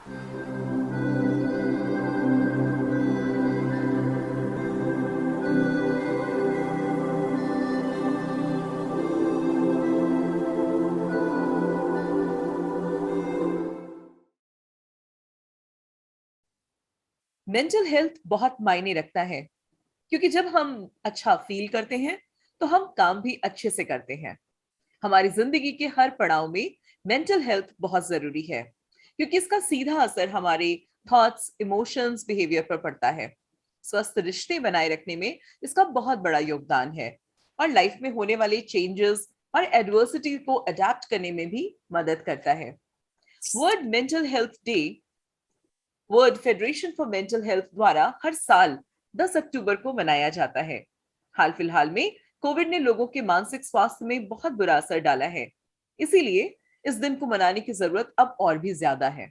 Mental health बहुत मायने रखता है, क्योंकि जब हम अच्छा फील करते हैं तो हम काम भी अच्छे से करते हैं। हमारी जिंदगी के हर पड़ाव में मेंटल हेल्थ बहुत जरूरी है, क्योंकि इसका सीधा असर हमारे थॉट्स, इमोशंस, बिहेवियर पर पड़ता है। स्वस्थ रिश्ते बनाए रखने में इसका बहुत बड़ा योगदान है, और लाइफ में होने वाले चेंजेस और एडवर्सिटी को अडेप्ट करने में भी मदद करता है। World mental health day world federation for mental health द्वारा हर साल 10 अक्टूबर को मनाया जाता है। हाल फिलहाल में कोविड ने लोगों के मानसिक स्वास्थ्य में बहुत बुरा असर डाला है, इसीलिए इस दिन को मनाने की जरूरत अब और भी ज्यादा है।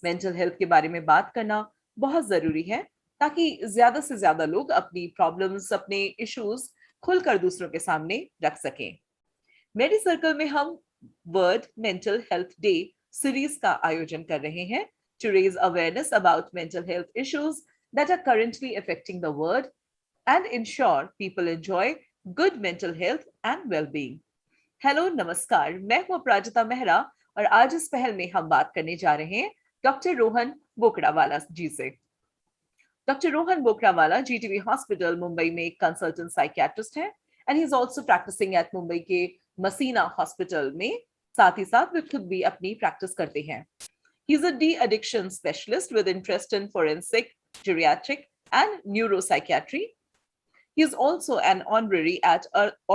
मेंटल हेल्थ के बारे में बात करना बहुत जरूरी है, ताकि ज्यादा से ज्यादा लोग अपनी प्रॉब्लम्स, अपने इश्यूज खुलकर दूसरों के सामने रख सकें। मेडी सर्कल में हम world mental health day series का आयोजन कर रहे हैं to raise awareness about mental health issues that are currently affecting the world and ensure people enjoy good mental health and well-being. Hello, नमस्कार। मैं हूं अपराजिता मेहरा, और आज इस पहल में हम बात करने जा रहे हैं डॉक्टर रोहन बोकड़ावाला जी से। Doctor Rohan Bokadawala GTB hospital Mumbai में एक कंसल्टेंट साइकियाट्रिस्ट हैं, and he is also practising at Mumbai के मसीना हॉस्पिटल में। साथ ही साथ वे खुद भी अपनी प्रैक्टिस करते हैं। He's a de-addiction specialist with interest in forensic, geriatric, and neuropsychiatry. He is also an honorary at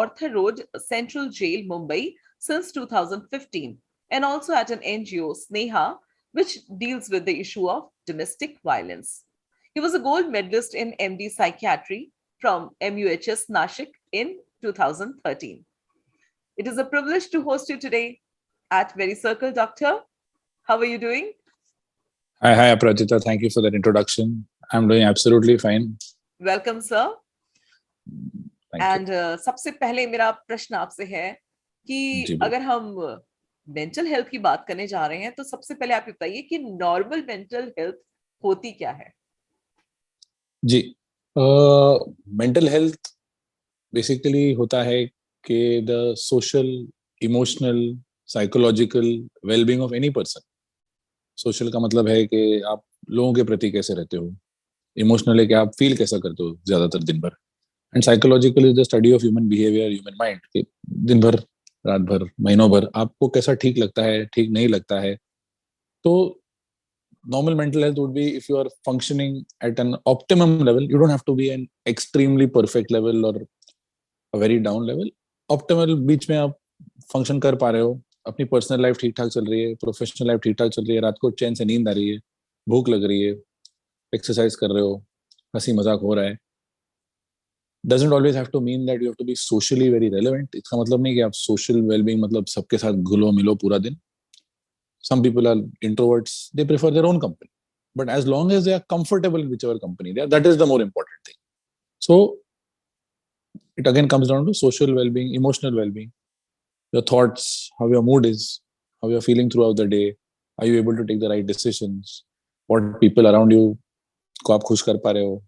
Arthur Road Central Jail, Mumbai since 2015, and also at an NGO, Sneha, which deals with the issue of domestic violence. He was a gold medalist in MD Psychiatry from MUHS Nashik in 2013. It is a privilege to host you today at Very Circle, Doctor. How are you doing? Hi, Aprajita. Thank you for that introduction. I'm doing absolutely fine. Welcome, sir. Thank And सबसे पहले मेरा प्रश्न आपसे है कि अगर हम mental health की बात करने जा रहे हैं, तो सबसे पहले आप बताइए कि नॉर्मल मेंटल हेल्थ होती क्या है? जी, मेंटल हेल्थ बेसिकली होता है कि the social, emotional, psychological wellbeing of any person. Social का मतलब है कि आप लोगों के प्रति कैसे रहते हो, इमोशनल है कि आप फील कैसा करते हो ज्यादातर दिन भर, and psychological is the study of human behaviour, human mind, कि दिन भर, रात भर, महीनों भर आपको कैसा ठीक लगता है, ठीक नहीं लगता है। तो normal mental health would be if you are functioning at an optimum level. You don't have to be an extremely perfect level or a very down level. Optimal बीच में आप फंक्शन कर पा रहे हो, अपनी पर्सनल लाइफ ठीक ठाक चल रही है, प्रोफेशनल लाइफ ठीक ठाक चल रही है, रात को चैन से नींद आ रही है, भूख लग रही है, एक्सरसाइज कर रहे हो, हंसी मजाक हो रहा है। doesn't always have to mean that you have to be socially very relevant. इसका मतलब नहीं कि आप सोशल वेलबींग मतलब सबके साथ घुलो मिलो पूरा दिन। Some people are introverts, they prefer their own company, but as long as they are comfortable in whichever company they are, that is the more important thing. So it again comes down to social well-being, emotional well-being, your thoughts, how your mood is, how you're feeling throughout the day, are you able to take the right decisions, what people around you को आप खुश कर पा रहे हो,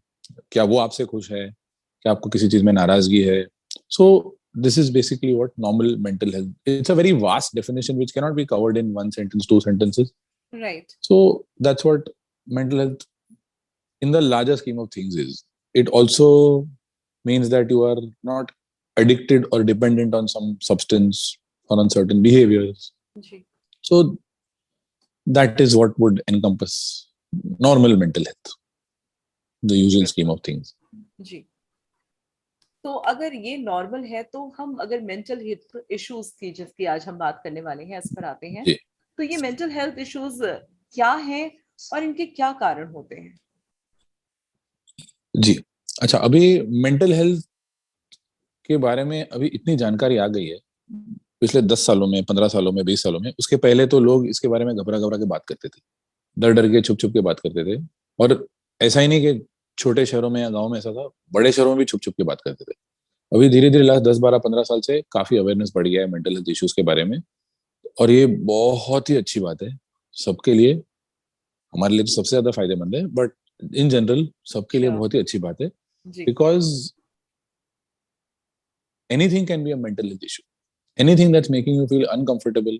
क्या वो आपसे खुश है, क्या आपको किसी चीज में नाराजगी है। So this is basically what normal mental health. It's a very vast definition which cannot be covered in one sentence, two sentences. Right. So that's what mental health in the larger scheme of things is. It also means that you are not addicted or dependent on some substance or on certain behaviors. Ji. So that is what would encompass normal mental health, the usual scheme of things. जी. तो अगर ये normal है, तो हम अगर mental health issues की जिसकी आज हम बात करने वाले हैं, इस पर आते हैं। तो ये मेंटल हेल्थ इश्यूज क्या हैं और इनके क्या कारण होते हैं? जी, अच्छा, अभी मेंटल हेल्थ के बारे में अभी इतनी जानकारी आ गई है, पिछले 10 सालों में, 15 सालों में, 20 सालों में। उसके पहले तो लोग इसके बारे में घबरा घबरा के बात करते थे, डर डर के, छुप छुप के बात करते थे। और ऐसा ही नहीं कि छोटे शहरों में या गाँव में ऐसा था, बड़े शहरों में भी छुप छुप के बात करते थे। अभी धीरे धीरे लास्ट 10, 12, 15 साल से काफी अवेयरनेस बढ़ गया है मेंटल हेल्थ इश्यूज के बारे में, और ये बहुत ही अच्छी बात है सबके लिए। हमारे लिए तो सबसे ज्यादा फायदेमंद है, बट इन जनरल सबके लिए अच्छा। बहुत ही अच्छी बात है, जी। Because anything can be a mental health issue. Anything that's making you feel uncomfortable,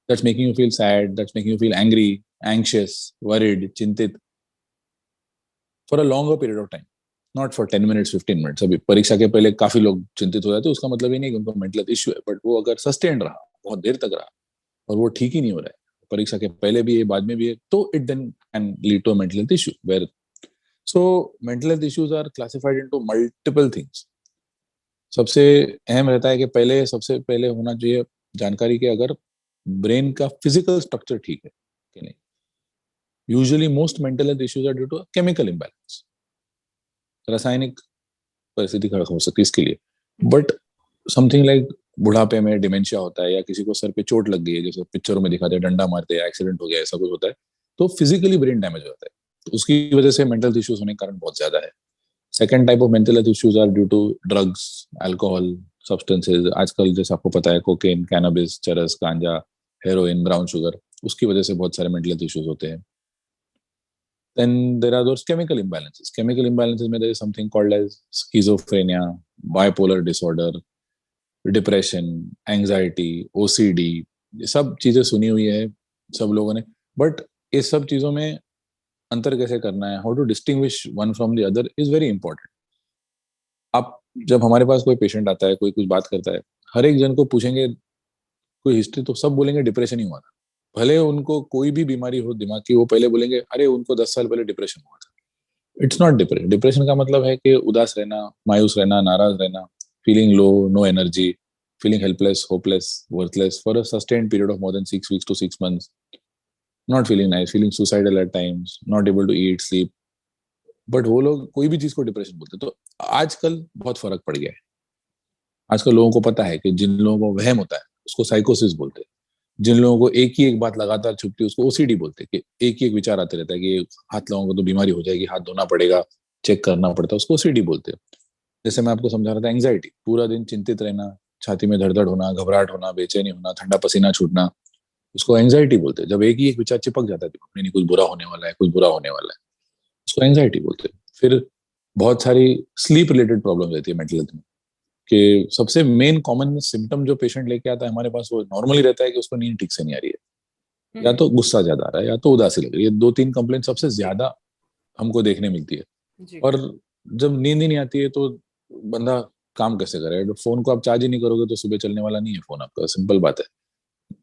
that's making you feel sad, that's making you feel angry, anxious, worried, chintit for a longer period of time. Not for 10 minutes, 15 minutes. अभी परीक्षा के पहले काफी लोग चिंतित हो जाते हैं, उसका मतलब ये नहीं कि उनको मेंटल हेल्थ इश्यू है, बट वो अगर सस्टेन रहा, बहुत देर तक रहा और वो ठीक ही नहीं हो रहा है, परीक्षा के पहले भी है, बाद में भी है, तो it then can lead to mental health issue where so mental health issues are classified into multiple things. सबसे अहम रहता है कि पहले सबसे पहले होना चाहिए जानकारी कि अगर ब्रेन का फिजिकल स्ट्रक्चर ठीक है कि नहीं. Usually most mental health issues are due to chemical imbalance, रासायनिक परिस्थिति खराब हो सकती है इसके लिए. जी। बट समथिंग लाइक बुढ़ापे में डिमेंशिया होता है, या किसी को सर पे चोट लग गई है, जैसे पिक्चरों में दिखाते हैं, डंडा मारते हैं, एक्सीडेंट हो गया, ऐसा कुछ होता है, तो फिजिकली ब्रेन डैमेज हो जाता है, तो उसकी वजह से मेंटल इश्यूज होने के कारण बहुत ज्यादा है. Second type of mental health issues are due to drugs, alcohol, substances. आजकल जैसे आपको पता है कोकेन, कैनबिस, चरस, गांजा, हेरोइन, ब्राउन शुगर, उसकी वजह से बहुत सारे मेंटल हेल्थ इश्यूज होते हैं. Then there are those chemical imbalances. Chemical imbalances में there is something called as schizophrenia, bipolar disorder, depression, anxiety, OCD. ये सब चीजें सुनी हुई है सब लोगों ने, बट इस सब चीजों में अंतर कैसे करना है, how to distinguish one from the other is very important. आप जब हमारे पास कोई पेशेंट आता है, कोई कुछ बात करता है, हर एक जन को पूछेंगे कोई हिस्ट्री, तो सब बोलेंगे डिप्रेशन ही हुआ था. भले उनको कोई भी बीमारी हो दिमाग की, वो पहले बोलेंगे अरे उनको 10 साल पहले डिप्रेशन हुआ था. It's not depression. डिप्रेशन का मतलब है कि उदास रहना, मायूस रहना, नाराज रहना, feeling low, no energy, feeling helpless, hopeless, worthless for a sustained period of more than 6 weeks to 6 months, not feeling nice, feeling suicidal at times, not able to eat, sleep. But वो लोग कोई भी चीज को depression बोलते हैं. तो आजकल बहुत फर्क पड़ गया है. आजकल लोगों को पता है कि जिन लोगों को वहम होता है उसको साइकोसिस बोलते हैं. जिन लोगों को एक ही एक बात लगातार छुपती है उसको ओसीडी बोलते हैं, कि एक ही एक विचार आते रहता है कि हाथ लगाऊंगा तो बीमारी हो जाएगी, हाथ धोना पड़ेगा, चेक करना पड़ता है, उसको ओसीडी बोलते हैं. जैसे मैं आपको समझा रहा था, एंग्जाइटी, पूरा दिन चिंतित रहना, छाती में धड़धड़ होना, घबराहट होना, बेचैनी होना, ठंडा पसीना छूटना, उसको एंग्जाइटी बोलते हैं. जब एक ही एक विचार चिपक जाता है दिमाग में, नहीं कुछ बुरा होने वाला है, कुछ बुरा होने वाला है, उसको एंग्जाइटी बोलते हैं. फिर बहुत सारी स्लीप रिलेटेड प्रॉब्लम रहती है मेंटल हेल्थ में, कि सबसे मेन कॉमन सिम्टम जो पेशेंट लेके आता है हमारे पास, वो नॉर्मली रहता है कि उसको नींद ठीक से नहीं आ रही है, या तो गुस्सा ज्यादा आ रहा है, या तो उदासी लग रही है. 2-3 कंप्लेंट सबसे जी। ज्यादा हमको देखने मिलती है. जी। और जब नींद ही नहीं आती है तो बंदा काम कैसे करे. फोन को आप चार्ज ही नहीं करोगे तो सुबह चलने वाला नहीं है फोन आपका, सिंपल बात है.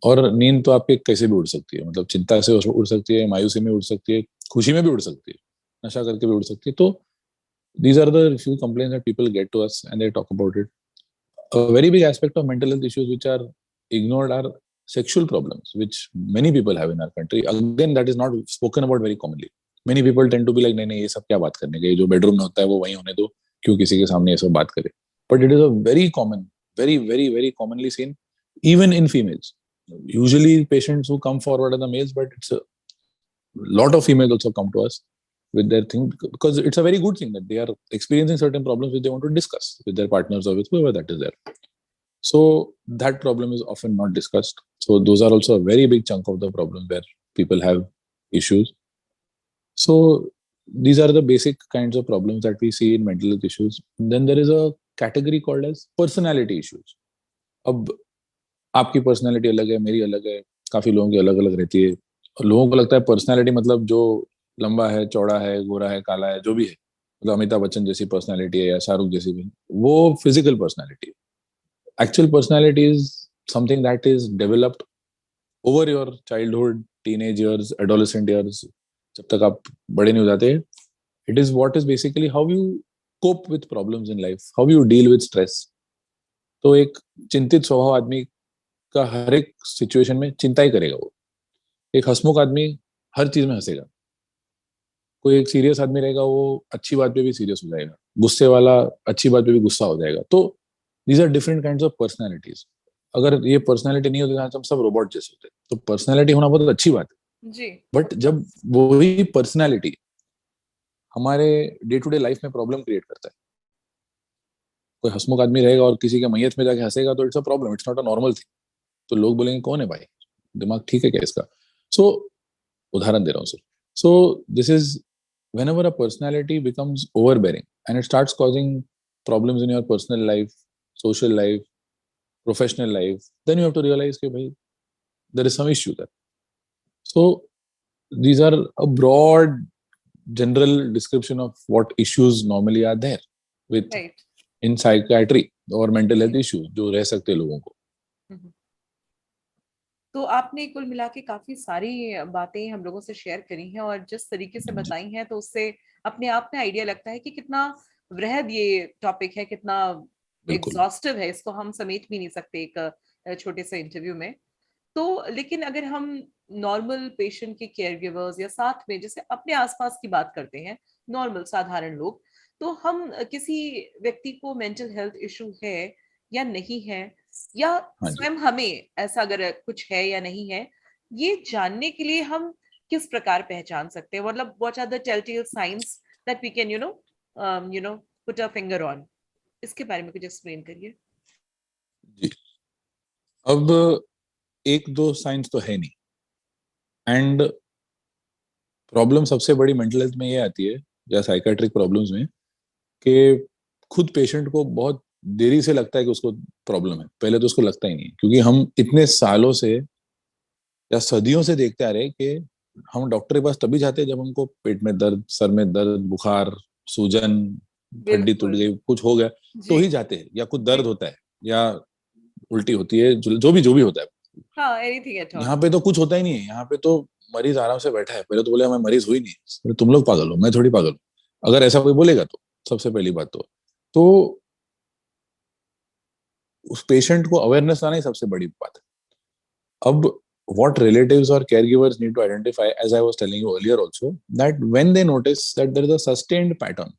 और नींद तो आपकी कैसे भी उड़ सकती है, मतलब चिंता से उड़ सकती है, मायूसी में उड़ सकती है, खुशी में भी उड़ सकती है, नशा करके भी उड़ सकती है. तो these are the few complaints that people get to us and they talk about it. A very big aspect of mental health issues which are ignored are sexual problems, which many people have in our country. Again, that is not spoken about very commonly. Many people tend to be like, नहीं नहीं ये सब क्या बात करने के, जो bedroom में होता है वो वहीं होने दो, क्यों किसी के सामने ये सब बात करे. But it is a very common, very very very commonly seen, even in females. Usually patients who come forward are the males, but it's a lot of females also come to us with their thing, because it's a very good thing that they are experiencing certain problems which they want to discuss with their partners or with whoever that is there. So that problem is often not discussed. So those are also a very big chunk of the problem where people have issues. So these are the basic kinds of problems that we see in mental health issues. Then there is a category called as personality issues. अब आपकी personality अलग है, मेरी अलग है, काफी लोगों की अलग अलग रहती है. और लोगों को लगता है पर्सनैलिटी मतलब जो लंबा है, चौड़ा है, गोरा है, काला है, जो भी है, मतलब अमिताभ बच्चन जैसी पर्सनैलिटी है या शाहरुख जैसी भी, वो फिजिकल पर्सनैलिटी है. Actual personality is something that is developed over your childhood, teenage years, adolescent years, जब तक आप बड़े नहीं हो जाते. It is what is basically how you cope with problems in life, how you deal with stress. तो एक चिंतित स्वभाव आदमी का हर एक सिचुएशन में चिंता ही करेगा वो. एक हंसमुख आदमी हर चीज में हंसेगा. कोई एक सीरियस आदमी रहेगा, वो अच्छी बात पे भी सीरियस हो जाएगा. गुस्से वाला अच्छी बात पे भी गुस्सा हो जाएगा. तो these are different kinds of personalities. अगर ये पर्सनैलिटी नहीं होती तो हम सब रोबोट जैसे होते. तो पर्सनैलिटी होना बहुत अच्छी बात है. जी। बट जब वही पर्सनैलिटी हमारे डे टू डे लाइफ में प्रॉब्लम क्रिएट करता है, कोई हंसमुख आदमी रहेगा और किसी के मैयत में जाके हंसेगा, तो it's a problem, it's not a normal thing. तो लोग बोलेंगे कौन है भाई, दिमाग ठीक है क्या इसका. सो उदाहरण दे रहा हूँ sir. So this is whenever a personality becomes overbearing and it starts causing problems in your personal life, social life, professional life, then you have to realize कि भाई there is some issue there. So these are a broad general description of what issues normally are there with right. in psychiatry और mental health issues जो रह सकते हैं लोगों को. तो आपने कुल मिला के काफी सारी बातें हम लोगों से शेयर करी हैं और जिस तरीके से बताई हैं तो उससे अपने आप में आइडिया लगता है कि कितना वृहद ये टॉपिक है, कितना बिल्कुल. एग्जॉस्टिव है, इसको हम समेट भी नहीं सकते एक छोटे से इंटरव्यू में। तो लेकिन अगर हम नॉर्मल पेशेंट के केयर गिवर्स या साथ में जैसे अपने आसपास की बात करते हैं, नॉर्मल साधारण लोग, तो हम किसी व्यक्ति को मेंटल हेल्थ इशू है या नहीं है, या हाँ जी. स्वयं हमें ऐसा अगर कुछ है या नहीं है, ये जानने के लिए हम किस प्रकार पहचान सकते हैं? मतलब what are the telltale signs that we can put a finger on? इसके बारे में कुछ एक्सप्लेन करिए। जी. अब एक दो साइंस तो है नहीं. एंड प्रॉब्लम सबसे बड़ी मेंटल हेल्थ में ये आती है या साइकेट्रिक प्रॉब्लम्स में कि खुद पेशेंट को बहुत देरी से लगता है कि उसको प्रॉब्लम है. पहले तो उसको लगता ही नहीं है क्योंकि हम इतने सालों से या सदियों से देखते आ रहे हैं कि हम डॉक्टर के पास तभी जाते हैं जब हमको पेट में दर्द, सर में दर्द, बुखार, सूजन, हड्डी टूट बिल्कुल। गई, कुछ हो गया तो जी। ही जाते हैं, या कुछ दर्द होता है या उल्टी होती है, जो भी होता है. हाँ, एनीथिंग एट ऑल। यहाँ पे तो कुछ होता ही नहीं है. यहाँ पे तो मरीज आराम से बैठा है. पहले तो बोले मैं मरीज हुई नहीं. अरे तुम लोग पागल हो, मैं थोड़ी पागल हूँ. अगर ऐसा कोई बोलेगा तो सबसे पहली बात तो उस पेशेंट को अवेयरनेस लाना ही सबसे बड़ी बात है. अब what relatives or caregivers need to identify, as I was telling you earlier also, that when they notice that there is a sustained pattern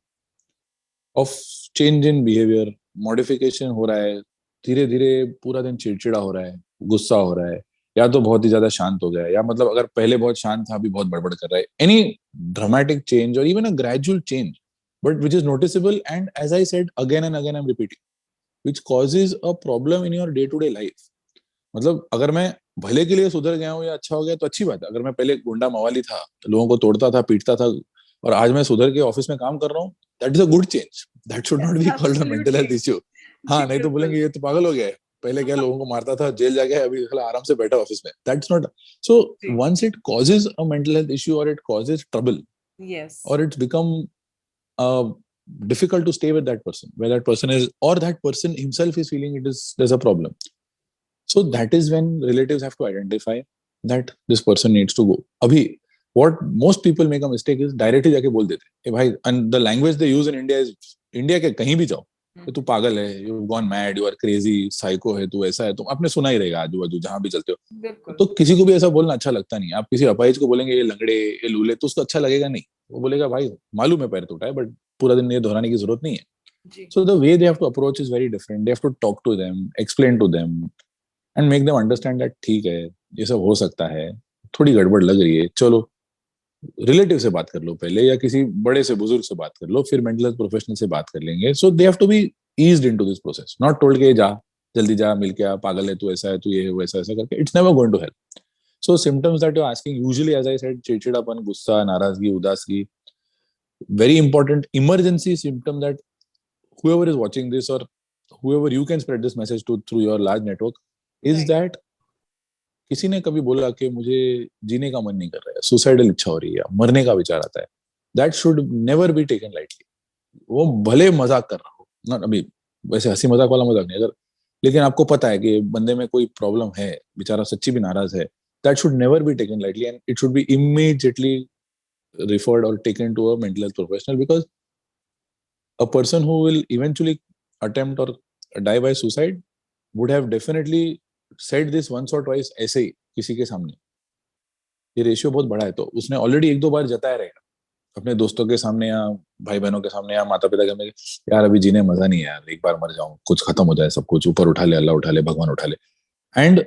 of change in behavior, modification हो रहा है, धीरे धीरे पूरा दिन चिड़चिड़ा हो रहा है, गुस्सा हो रहा है, या तो बहुत ही ज्यादा शांत हो गया है, या मतलब अगर पहले बहुत शांत था अभी बहुत बड़बड़ कर रहा है, एनी ड्रामेटिक चेंज और even a gradual change but which is noticeable, and as I said again and again I'm repeating, which causes a problem in your day to day life. मतलब अगर मैं भले के लिए सुधर गया हूँ या अच्छा हो गया तो अच्छी बात है. अगर मैं पहले गुंडा मवाली था, लोगों को तोड़ता था, पीटता था, और आज मैं सुधर के ऑफिस में काम कर रहा हूँ, that is a good change. That should not be called a mental absolutely. Health issue. जी हाँ, नहीं तो बिल्कुल। बोलेंगे ये तो पागल हो गया है. पहले क्या लोगों को मारता था, जेल जा गया, अभी साला आराम से बैठा ऑफिस में. That's not. सो जी। Once it causes a mental health issue और it causes trouble yes. or it's become difficult to stay with that person, where that person is, or that person himself is feeling it is there's a problem. So that is when relatives have to identify that this person needs to go. Abhi, what most people make a mistake is directly जाके बोल देते हैं भाई, and the language they use in India is, India के कहीं भी जाओ कि तू पागल है, you gone mad, you are crazy, psycho है तू, ऐसा है. तुम आपने सुना ही रहेगा आजू बाजू जहां भी चलते हो. बिल्कुल। तो किसी को भी ऐसा बोलना अच्छा लगता नहीं. आप किसी अपाहिज को बोलेंगे ये लंगड़े, ये लूले, तो उसको अच्छा लगेगा नहीं. वो बोलेगा भाई मालूम है पैर टूटा है, बट पूरा दिन ये दोहराने की जरूरत नहीं है. जी। So the way they have to approach is very different. They have to talk to them, explain to them, and make them understand that ठीक है, ये सब हो सकता है, थोड़ी गड़बड़ लग रही है, चलो रिलेटिव से बात कर लो पहले, या किसी बड़े से बुजुर्ग से बात कर लो, फिर मेंटल हेल्थ प्रोफेशनल से बात कर लेंगे. So they have to be eased into this process, not told के जा जल्दी जा, मिल के आ, पागल है तू, ऐसा है तू, ये है वैसा, ऐसा करके it's never going to help. So symptoms that you are asking, usually as I said, चिड़चिड़ापन, गुस्सा, नाराजगी, उदासगी. Very important emergency symptom that whoever is watching this, or whoever you can spread this message to through your large network, is right. that किसी ने कभी बोला कि मुझे जीने का मन नहीं कर रहा है, सुसाइडल इच्छा हो रही है, मरने का विचार आता है, that should never be taken lightly. वो भले मजाक कर रहा हो ना, अभी वैसे हंसी मजाक वाला मजाक नहीं, अगर लेकिन आपको पता है कि बंदे में कोई प्रॉब्लम है, बेचारा सच्ची भी नाराज है, that should never be taken lightly, and it should be immediately referred or taken to a mental health professional, because a person who will eventually attempt or die by suicide would have definitely said this once or twice ऐसे ही किसी के सामने. ये ratio बहुत बड़ा है, तो उसने ऑलरेडी एक दो बार जताया रहेगा अपने दोस्तों के सामने, या भाई बहनों के सामने, या माता पिता के सामने, यार अभी जीने मजा नहीं है यार, एक बार मर जाऊं, कुछ खत्म हो जाए, सब कुछ ऊपर उठा ले, अल्लाह उठा ले, भगवान उठा ले. And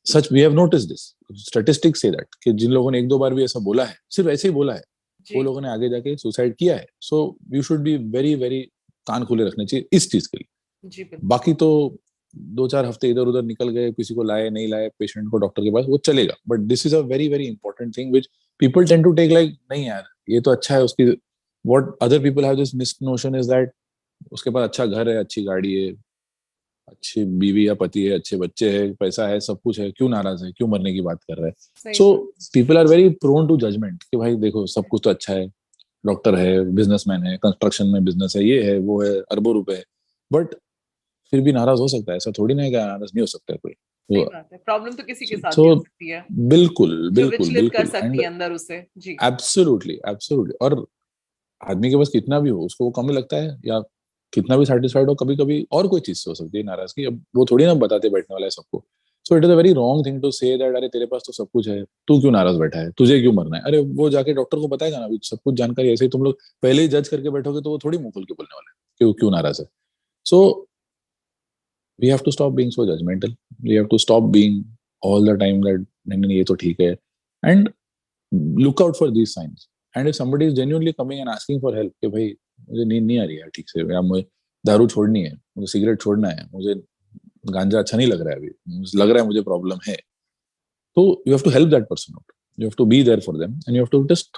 such we have notice this, statistics से दैट कि जिन लोगों ने एक दो बार भी ऐसा बोला है, सिर्फ ऐसे ही बोला है, वो जी। लोगों ने आगे जाके सुसाइड किया है. So you should be very very कान खुले रखने चाहिए इस चीज के लिए. जी बिल्कुल। बाकी तो 2-4 हफ्ते इधर उधर निकल गए, किसी को लाए नहीं लाए पेशेंट को डॉक्टर के पास, वो चलेगा, but this is a very very important thing which people tend to take like नहीं यार ये तो अच्छा है उसकी, what other people have this misnotion is that उसके पास अच्छा घर है, अच्छी गाड़ी है, अच्छी बीवी या पति है, अच्छे बच्चे हैं, पैसा है, सब कुछ है, क्यों नाराज है, क्यों मरने की बात कर रहा है. सही सो बात people are very prone to judgment कि भाई देखो सब कुछ तो अच्छा है, डॉक्टर है, बिजनेसमैन है, कंस्ट्रक्शन में बिजनेस है, ये है वो है, अरबों रुपए है, बट फिर भी नाराज हो सकता है. ऐसा थोड़ी ना है कि नाराज नहीं हो सकता है कोई. सही तो बात है, प्रॉब्लम तो किसी के साथ so, भी हो सकती है बिल्कुल जो बिल्कुल विचलित कर बिल्कुल सकती एंड है अंदर उसे। जी एब्सोल्युटली एब्सोल्युटली. और आदमी के पास कितना भी हो, उसको वो कम लगता है या कितना भी सेटिस्फाइड हो, कभी कभी और कोई चीज से हो सकती है नाराजगी. अब वो थोड़ी ना बताते बैठने वाला है सबको. So it is a very wrong thing to say that अरे तेरे पास तो सब कुछ है, तू क्यों नाराज बैठा है, तुझे क्यों मरना है. अरे वो जाके डॉक्टर को बताएगा ना. अभी सब कुछ जानकारी ऐसे ही तुम लोग पहले ही जज करके बैठोगे तो वो थोड़ी मुंह खोल के बोलने वाले हैं क्यों क्यों नाराज है. So we have to stop being so judgmental. We have to stop being all the time that नहीं नहीं ये तो ठीक है. And look out for these signs. And if somebody is genuinely coming and asking for help कि भाई मुझे नींद नहीं आ रही है ठीक से, या मुझे दारू छोड़नी है, मुझे सिगरेट छोड़ना है, मुझे गांजा अच्छा नहीं लग रहा है, अभी मुझे लग रहा है मुझे प्रॉब्लम है, तो you have to help that person out. You have to be there for them and you have to just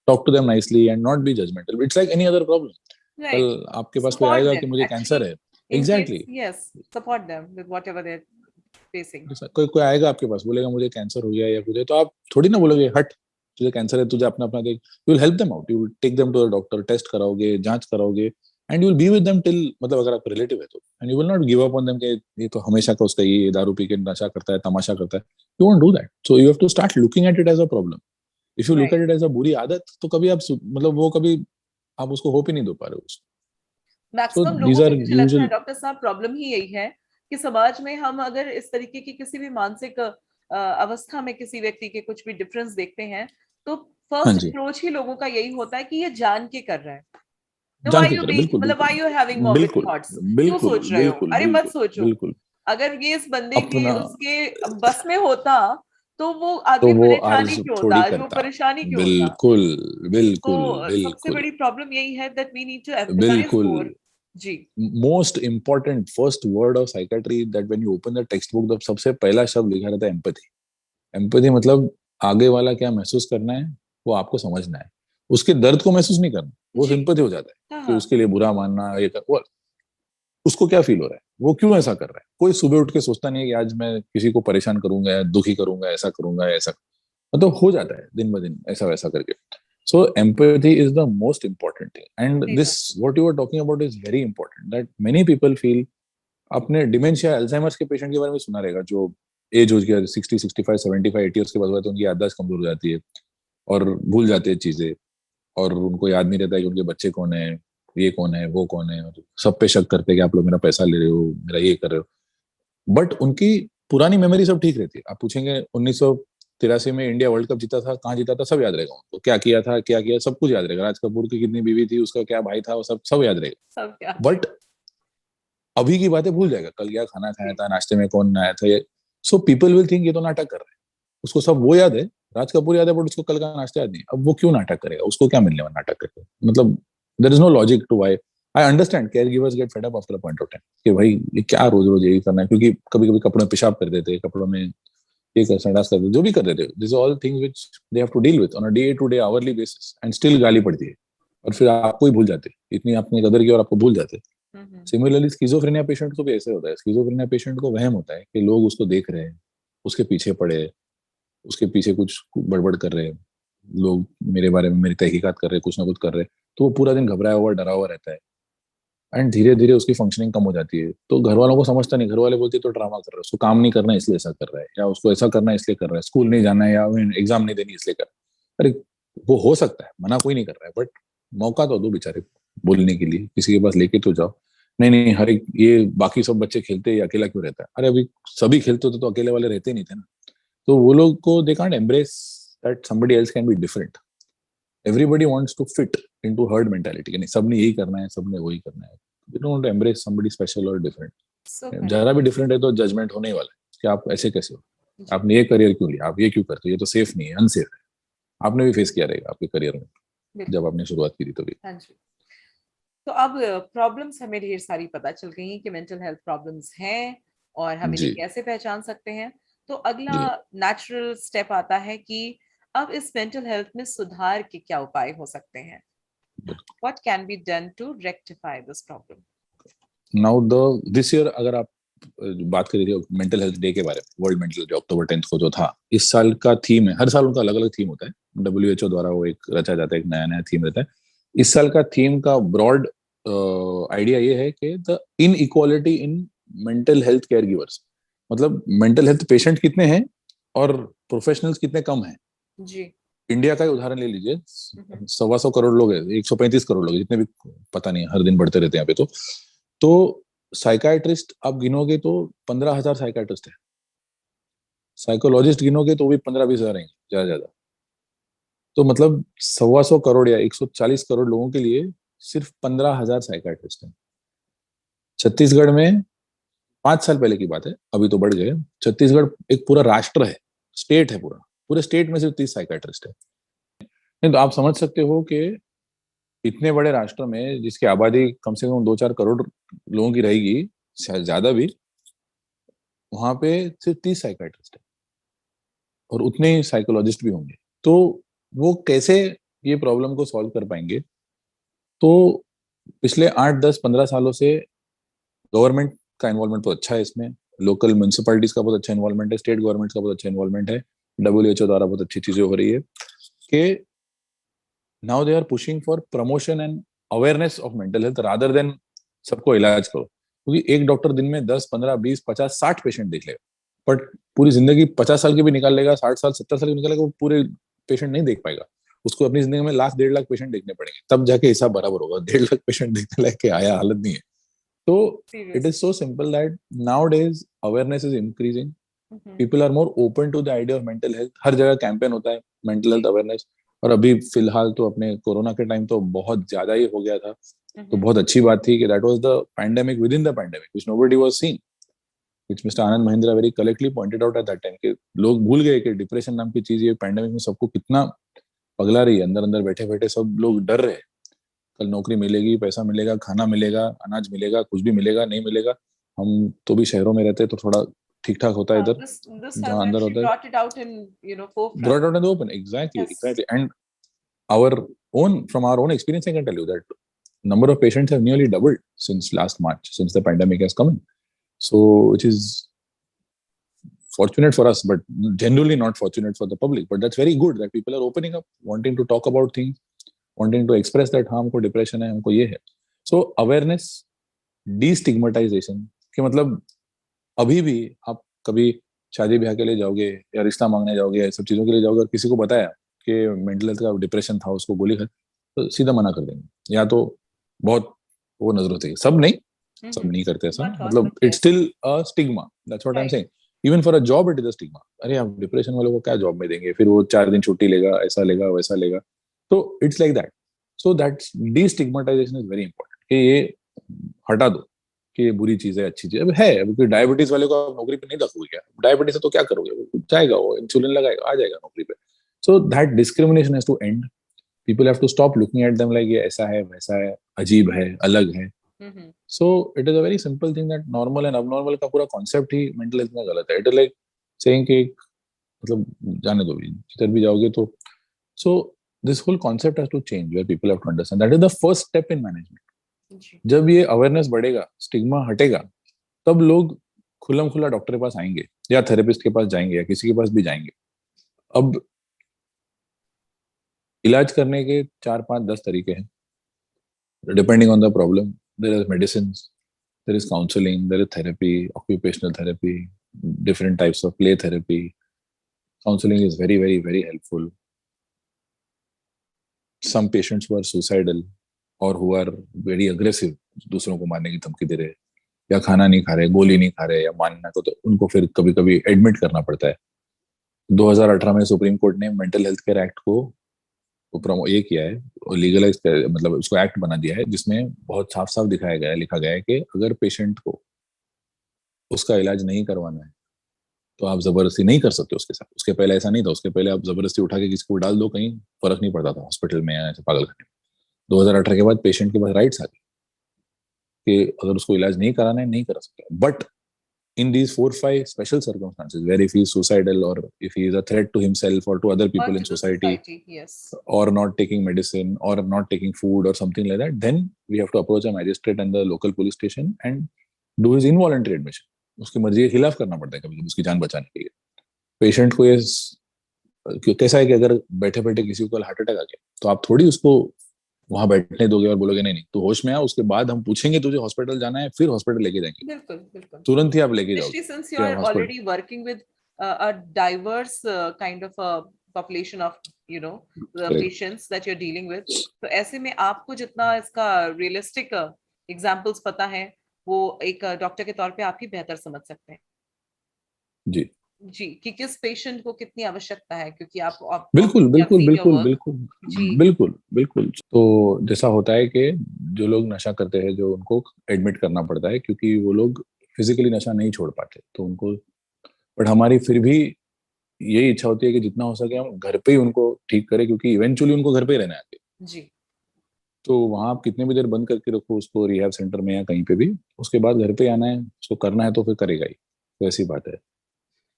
talk to them nicely and not be judgmental. It's like any other problem. कल right, आपके पास कोई support आएगा कि them मुझे cancer actually है. In case, exactly. Yes, support them with whatever they are facing. कोई कोई आएगा आपके पास बोलेगा मुझे कैंसर हो गया या कुछ है, तो आप थोड़ी ना बोलोगे हट तुझे कैंसर है, तुझे अपना अपना देख. You will help them out, you will take them to the doctor, test कराओगे, जांच कराओगे, and you will be with them till, मतलब अगर आपका रिलेटिव है तो. And you will not give up on them कि ये तो हमेशा का उसका ये दारू पी के नशा करता है, तमाशा करता है. You won't do that. So you have to start looking at it as a problem. If you look right, at it as a बुरी आदत तो कभी आप मतलब वो कभी आप उसको होप ही नहीं दे पा रहे हो. सो मैक्सिमम दीज लोगों में आर मुझे लगता है यूजुअल. डॉक्टर साहब प्रॉब्लम ही यही है कि समाज में हम अगर इस तरीके की किसी भी मानसिक अवस्था में किसी व्यक्ति के कुछ भी डिफरेंस देखते हैं तो हाँ फर्स्ट जी. अप्रोच ही लोगों का यही होता है कि ये जान के कर रहा है। तो जान व्हाई के यू करे, बीइंग, बिल्कुल मतलब बिल्कुल व्हाई यू हैविंग मॉर्बिड बिल्कुल थॉट्स, क्यों बिल्कुल सोच रहे हो, बिल्कुल अरे मत बिल्कुल सोचो। बिल्कुल. अगर ये इस बंदे के अपना उसके बस में होता तो वो तो आदमी वो परेशानी आज क्यों होता, थोड़ी आज वो करता. परेशानी क्यों होता। बिल्कुल बिल्कुल तो सबसे बिल्कुल बड़ी प्रॉब्लम यही है that we need to empathise बिल्कुल. मोर। जी most important first word of psychiatry that when you open the text book, तब सबसे पहला शब्द लिखा रहता है एम्पैथी. एम्पैथी मतलब आगे वाला क्या महसूस करना है वो आपको समझना है, उसके दर्द को महसूस नहीं करना. वो जी, सिंपैथी हो जाता है हाँ कि हाँ, उसके लिए बुरा मानना ये कर, वो उसको क्या फील हो रहा है, वो क्यों ऐसा कर रहा है. कोई सुबह उठ के सोचता नहीं है कि आज मैं किसी को परेशान करूंगा या दुखी करूंगा, ऐसा करूंगा ऐसा. मतलब हो जाता है दिन ब दिन ऐसा वैसा करके. So empathy is the most important thing and सही दिस बात। What you are talking about is very important that many people feel. आपने डिमेंशिया अल्जाइमर्स के पेशेंट के बारे में सुना रहेगा जो एज हो गया 60 65 75 80 ईयर्स के बाद होता है, तो उनकी याददाश्त कमजोर हो जाती है और भूल जाते हैं चीजें, और उनको याद नहीं रहता है कि उनके बच्चे कौन है, ये कौन है, वो कौन है, और सब पे शक करते हैं कि आप लोग मेरा पैसा ले रहे हो, मेरा ये कर रहे हो. बट उनकी पुरानी मेमोरी सब ठीक रहती है. आप पूछेंगे 1983 में इंडिया वर्ल्ड कप जीता था, कहाँ जीता था, सब याद रहेगा उनको, क्या किया था, क्या किया, सब कुछ याद रहेगा. राज कपूर की कितनी बीवी थी, उसका क्या भाई था, वो सब सब याद रहेगा. सब क्या बट अभी की बातें भूल जाएगा, कल क्या खाना खाया जी, था, नाश्ते में कौन आया था ये. सो पीपल विल थिंक ये तो नाटक कर रहा है. उसको सब वो याद है, राज कपूर याद है, बट उसको कल का नाश्ता याद नहीं. अब वो क्यों नाटक करेगा, उसको क्या मिलने वाला नाटक करके. मतलब there is no logic to why. I understand care givers get fed up after a point of time कि भाई ये क्या रोज रोज यही करना है, क्योंकि कभी कभी कपड़ों में पेशाब कर देते, कपड़ों में ये कर संडास कर देते, जो भी कर देते, this all things which they have to deal with on a day to day hourly basis, and still गाली पड़ती है. और फिर आपको ही भूल जाते, इतनी आपने कदर की और आपको भूल जाते. हम्म, सिमिलरली स्किज़ोफ्रेनिया पेशेंट को भी ऐसे होता है. स्किज़ोफ्रेनिया पेशेंट को वहम होता है कि लोग उसको देख रहे हैं, उसके पीछे पड़े, उसके पीछे कुछ बड़बड़ कर रहे हैं, लोग मेरे बारे में मेरी तहकीकात कर रहे हैं, कुछ ना कुछ कर रहे हैं. तो वो पूरा दिन घबराया हुआ डरा हुआ रहता है, एंड धीरे धीरे उसकी फंक्शनिंग कम हो जाती है. तो घर वालों को समझता नहीं, घर वाले बोलते तो ड्रामा कर रहा है, उसको काम नहीं करना है इसलिए ऐसा कर रहा है, या उसको ऐसा करना है इसलिए कर रहा है, स्कूल नहीं जाना है या एग्जाम नहीं देनी इसलिए कर रहा है. अरे वो हो सकता है, मना कोई नहीं कर रहा है, बट मौका तो दो बेचारे बोलने के लिए, किसी के पास लेके तो जाओ. नहीं नहीं हर एक ये बाकी सब बच्चे खेलते हैं, ये अकेला क्यों रहता है. अरे अभी सभी खेलते होते तो अकेले वाले रहते नहीं थे ना. तो वो लोग को they can't embrace that somebody else can be different. Everybody wants to fit into herd mentality कि नहीं सबने यही करना है, सबने वही करना है. They don't embrace somebody special और डिफरेंट. So correct. जरा भी डिफरेंट है तो जजमेंट होने ही वाला है कि आप ऐसे कैसे हो, जी आपने ये करियर क्यों लिया, आप ये क्यों करते हो, ये तो सेफ नहीं है, अनसेफ है. आपने भी फेस किया रहेगा आपके करियर में जब बिल्कुल। आपने शुरुआत की थी तभी. हाँ जी। तो अब प्रॉब्लम्स हमें ढेर सारी पता चल गई कि मेंटल हेल्थ प्रॉब्लम्स हैं और हम इन्हें जी कैसे पहचान सकते हैं। तो अगला जी नेचुरल स्टेप आता है कि अब इस मेंटल हेल्थ में सुधार के क्या उपाय हो सकते हैं? What can be done to rectify this problem? Now the this year अगर आप बात कर रही हो मेंटल हेल्थ डे के बारे में, वर्ल्ड मेंटल डे अक्टूबर 10 को जो था, इस साल का थीम है, हर साल उनका अलग अलग थीम होता है, WHO द्वारा वो एक रचा जाता है, एक नया नया थीम रहता है। इस साल का थीम का ब्रॉड आइडिया ये है कि the in equality in mental health care givers, मतलब मेंटल हेल्थ पेशेंट कितने हैं और प्रोफेशनल्स कितने कम हैं। जी। इंडिया का ही उदाहरण ले लीजिए, 125 करोड़ लोग हैं, 135 करोड़ लोग हैं, जितने भी, पता नहीं, हर दिन बढ़ते रहते हैं यहाँ पे। तो साइकाइट्रिस्ट आप गिनोगे तो 15,000 साइकाइट्रिस्ट है, साइकोलॉजिस्ट गिनोगे तो भी 15-20 हजार हैं ज्यादा ज्यादा। तो मतलब 125 करोड़ या 140 करोड़ लोगों के लिए सिर्फ 15,000 साइकाइट्रिस्ट हैं। छत्तीसगढ़ में 5 साल पहले की बात है, अभी तो बढ़ गए, छत्तीसगढ़ एक पूरा राष्ट्र है, स्टेट है पूरा, पूरे स्टेट में सिर्फ 30 साइकाइट्रिस्ट है। नहीं तो आप समझ सकते हो कि इतने बड़े राष्ट्र में जिसकी आबादी कम से कम 2-4 करोड़ लोगों की रहेगी, शायद ज्यादा भी, वहां पे सिर्फ 30 साइकाइट्रिस्ट है और उतने ही साइकोलॉजिस्ट भी होंगे। तो वो कैसे ये प्रॉब्लम को सॉल्व कर पाएंगे? तो पिछले 8-10-15 सालों से गवर्नमेंट का इन्वॉल्वमेंट बहुत अच्छा है इसमें, लोकल म्यूनसिपैलिटीज का बहुत अच्छा इन्वॉल्वमेंट है, स्टेट गवर्नमेंट का बहुत अच्छा इन्वॉल्वमेंट है, WHO द्वारा बहुत अच्छी चीजें हो रही है कि now they are pushing for promotion and awareness of mental health rather than सबको इलाज करो। क्योंकि एक डॉक्टर दिन में 10, 15, 20, 50, 60 पेशेंट देख लेगा, बट पूरी जिंदगी 50 साल की भी निकाल लेगा, 60 साल 70 साल की निकालेगा, वो पूरे पेशेंट नहीं देख पाएगा। उसको अपनी जिंदगी में 1,00,000-1,50,000 पेशेंट देखने पड़ेंगे, तब जाके हिसाब बराबर होगा। 1,50,000 पेशेंट देखने लायक के आया हालत नहीं है। तो it is Seriously. So simple that nowadays awareness is increasing, people are more open to the idea of mental health, हर जगह कैंपेन होता है मेंटल हेल्थ अवेयरनेस। और अभी फिलहाल तो अपने कोरोना के टाइम तो बहुत ज्यादा ही हो गया था, तो बहुत अच्छी बात थी कि that was the pandemic with in the pandemic which nobody was seeing, which mister Anand Mahindra very correctly pointed out at that time, कि लोग भूल गए कि डिप्रेशन नाम की चीज ये पैंडेमिक में सबको कितना पगला रही है, अंदर अंदर बैठे बैठे सब लोग डर रहे हैं, कल नौकरी मिलेगी, पैसा मिलेगा, खाना मिलेगा, अनाज मिलेगा, कुछ भी मिलेगा नहीं मिलेगा। हम तो भी शहरों में रहते हैं तो थोड़ा ठीक ठाक होता है इधर, This has जहाँ अंदर actually होता है, brought it out in, forefront. brought out in the open, exactly, Yes. exactly. And our from our own experience, I can tell you that number of patients have nearly doubled since last March, since the pandemic has come in. So, which is fortunate for us, but genuinely not fortunate for the public. But that's very good that people are opening up, wanting to talk about things, wanting to express that हाँ हमको depression है, हमको ये है. So awareness, destigmatization, कि मतलब अभी भी आप कभी शादी ब्याह के लिए जाओगे या रिश्ता मांगने जाओगे या सब चीजों के लिए जाओगे और किसी को बताया कि मेंटल हेल्थ का डिप्रेशन था, उसको गोली खा, तो सीधा मना कर देंगे, या तो बहुत वो नजर होती है, सब नहीं करते ऐसा, Not all, मतलब but it's yes. Still a stigma, that's what I am Right. Saying. Even for a job it is a stigma, अरे आप डिप्रेशन वालों को क्या जॉब में देंगे, फिर वो 4 दिन छुट्टी लेगा, ऐसा लेगा वैसा लेगा, तो it's like that. So that's destigmatisation is very important, कि ये हटा दो कि ये बुरी चीज है, अच्छी चीज अब है। अब कोई डायबिटीज वाले को आप नौकरी पे नहीं रखोगे, क्या डायबिटीज है तो क्या करोगे, वो जाएगा, वो इंसुलिन लगाएगा, आ जाएगा नौकरी पे। So that discrimination has to end, people have to stop looking at them like ये ऐसा है वैसा है, अजीब है, अलग है। So it is a very simple thing that normal and abnormal का पूरा कॉन्सेप्ट ही मेंटल हेल्थ में गलत है। इट इज लाइक सेइंग कि मतलब जाने दो भी, जिधर भी जाओगे तो, so this whole concept has to change, where people have to understand that is the first step in management. जी. जब ये अवेयरनेस बढ़ेगा, स्टिग्मा हटेगा, तब लोग खुल्लम खुल्ला डॉक्टर के पास आएंगे या थेरेपिस्ट के पास जाएंगे या किसी के पास भी जाएंगे। अब इलाज करने के 4, 5, 10 तरीके हैं, depending on the problem. There is medicine, there is counseling, there is therapy, occupational therapy, different types of play therapy. Counseling is very, very, very helpful. Some patients who are suicidal or who are very aggressive, दूसरों को मारने की धमकी दे रहे हैं, या खाना नहीं खा रहे, गोली नहीं खा रहे, या मानना तो उनको फिर कभी कभी एडमिट करना पड़ता है। 2018 में सुप्रीम कोर्ट ने मेंटल हेल्थ केयर एक्ट को ये किया है, लीगलाइज, मतलब उसको एक्ट बना दिया है, जिसमें बहुत साफ साफ दिखाया गया है, लिखा गया है कि अगर पेशेंट को उसका इलाज नहीं करवाना है तो आप जबरदस्ती नहीं कर सकते उसके साथ। उसके पहले ऐसा नहीं था, उसके पहले आप जबरदस्ती उठा के किसी को डाल दो कहीं, फर्क नहीं पड़ता था हॉस्पिटल में या ऐसे पागल खाने में। 2018 के बाद पेशेंट के पास राइट्स आ गए कि अगर उसको इलाज नहीं कराना है नहीं करा सकता, but in these 4-5 special circumstances where if he is suicidal or if he is a threat to himself or to other people in society, yes, or not taking medicine or not taking food or something like that, then we have to approach a magistrate and the local police station and do his involuntary admission. उसकी मर्जी के खिलाफ करना पड़ता है कभी-कभी उसकी जान बचाने के लिए. पेशेंट को ये कैसा है कि अगर बैठे बैठे किसी को हार्ट अटैक आ गया तो आप थोड़ी उसको वहां बैठने दोगे और बोलोगे नहीं नहीं तो होश में आ, उसके बाद हम पूछेंगे तुझे हॉस्पिटल जाना है, फिर हॉस्पिटल लेके जाएंगे. बिल्कुल बिल्कुल, तुरंत ही आप लेके जाओगे. since you are already working with a diverse kind of a population of the patients that you're dealing with, तो ऐसे में आपको जितना इसका रियलिस्टिक एग्जांपल्स पता है वो एक डॉक्टर के तौर पे आप ही बेहतर समझ सकते हैं. जी जी, कि किस पेशेंट को कितनी आवश्यकता है, क्योंकि आप बिल्कुल बिल्कुल बिल्कुल बिल्कुल बिल्कुल बिल्कुल. तो जैसा होता है कि जो लोग नशा करते हैं जो उनको एडमिट करना पड़ता है क्योंकि वो लोग फिजिकली नशा नहीं छोड़ पाते, तो उनको, बट हमारी फिर भी यही इच्छा होती है कि जितना हो सके हम घर पे ही उनको ठीक करें क्योंकि इवेंचुअली उनको घर पे ही रहना है जी. तो वहां आप कितने भी देर बंद करके रखो उसको रिहैब सेंटर में या कहीं पे भी, उसके बाद घर पे आना है, उसको करना है तो फिर करेगा ही, तो ऐसी बात है.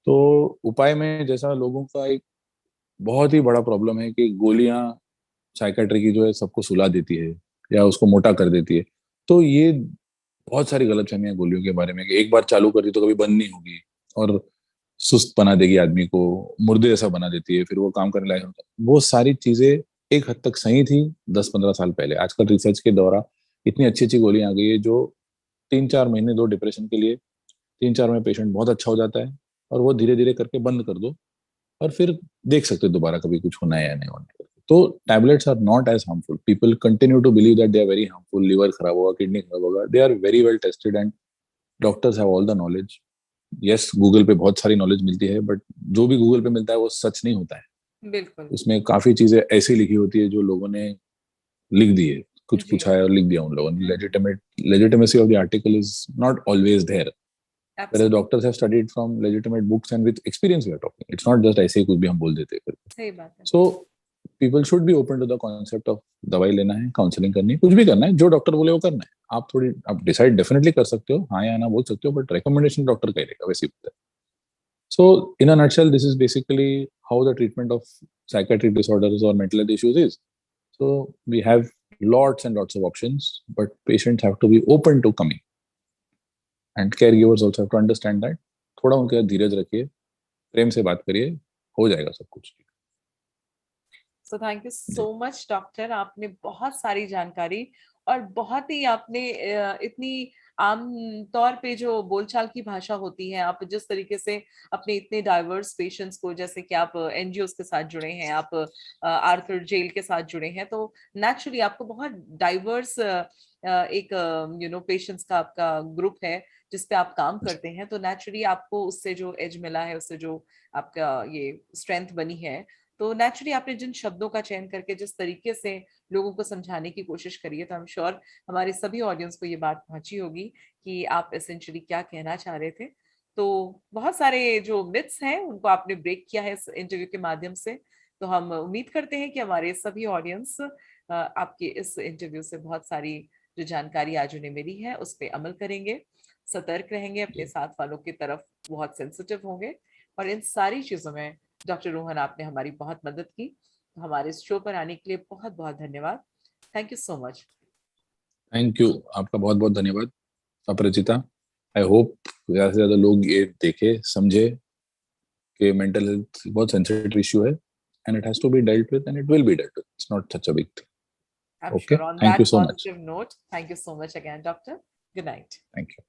तो उपाय में जैसा लोगों का एक बहुत ही बड़ा प्रॉब्लम है कि गोलियां साइकेट्री की जो है सबको सुला देती है या उसको मोटा कर देती है. तो ये बहुत सारी गलतफहमियां गोलियों के बारे में कि एक बार चालू कर दी तो कभी बंद नहीं होगी और सुस्त बना देगी आदमी को, मुर्दे जैसा बना देती है, फिर वो काम करने लायक होता है. वो सारी चीजें एक हद तक सही थी 10-15 साल पहले. आजकल रिसर्च के दौरान इतनी अच्छी अच्छी गोलियां आ गई है जो 3-4 महीने दो डिप्रेशन के लिए, 3-4 में पेशेंट बहुत अच्छा हो जाता है और वो धीरे धीरे करके बंद कर दो और फिर देख सकते हो दोबारा कभी कुछ होना है या नहीं होना है. तो tablets are not as harmful. People continue to believe that they are very harmful. Liver खराब होगा, किडनी खराब होगा. They are very well tested and doctors have all the knowledge. Yes, Google पे बहुत सारी नॉलेज मिलती है बट जो भी गूगल पे मिलता है वो सच नहीं होता है. बिल्कुल, उसमें काफी चीजें ऐसी लिखी होती है जो लोगों ने लिख दी है, कुछ पूछा है और लिख दिया उन लोगों ने. legitimacy of the article is not always there. Whereas doctors have studied from legitimate books and with experience we are talking. It's not just ऐसे ही कुछ भी हम बोल देते हैं. सही बात है. So people should be open to the concept of दवाई लेना है, काउंसलिंग करनी है, कुछ भी करना है, जो डॉक्टर बोले वो करना है. आप डिसाइड डेफिनेटली कर सकते हो, हाँ या ना बोल सकते हो, बट रिकमेंडेशन डॉक्टर का ही रहेगा, वैसे ही होता है. So in a nutshell, this is basically how the treatment of psychiatric disorders or mental health issues is. So we have lots and lots of options, but patients have to be open to coming. And caregivers also have to understand that. थोड़ा उनके साथ धीरज रखिए, प्रेम से बात करिए, हो जाएगा सब कुछ. So thank you so much doctor. आपने बहुत सारी जानकारी और बहुत ही आपने इतनी आम तौर पे जो बोलचाल की भाषा होती है, आप जिस तरीके से अपने इतने डाइवर्स पेशेंट्स को, जैसे कि आप एनजीओस के साथ जुड़े हैं, आप आर्थर जेल के साथ जुड़े हैं, तो नेचुरली आपको बहुत डाइवर्स एक पेशेंट्स का आपका ग्रुप है जिस पे आप काम करते हैं. तो नेचुरली आपको उससे जो एज मिला है, उससे जो आपका ये स्ट्रेंथ बनी है, तो नेचुरली आपने जिन शब्दों का चयन करके जिस तरीके से लोगों को समझाने की कोशिश करी है, तो आई एम श्योर हमारे सभी ऑडियंस को ये बात पहुंची होगी कि आप एसेंशियली क्या कहना चाह रहे थे. तो बहुत सारे जो मिथ्स हैं उनको आपने ब्रेक किया है इस इंटरव्यू के माध्यम से. तो हम उम्मीद करते हैं कि हमारे सभी ऑडियंस आपके इस इंटरव्यू से बहुत सारी जो जानकारी आज उन्हें मिली है उस पर अमल करेंगे, सतर्क रहेंगे, अपने साथ वालों की तरफ बहुत सेंसिटिव होंगे. और इन सारी चीजों में डॉक्टर रोहन आपने हमारी बहुत मदद की. हमारे इस शो पर आने के लिए बहुत बहुत धन्यवाद. Thank you so much. Thank you, आपका बहुत बहुत धन्यवाद अपरिचिता. आई होप ज्यादा से ज्यादा लोग ये देखे, समझे कि मेंटल हेल्थ बहुत सेंसिटिव इशू है and it has to be dealt with and it will be dealt with. It's not such a big thing. I'm Okay. sure on Thank that you so much. positive note, thank you so much again, doctor. Good night. Thank you.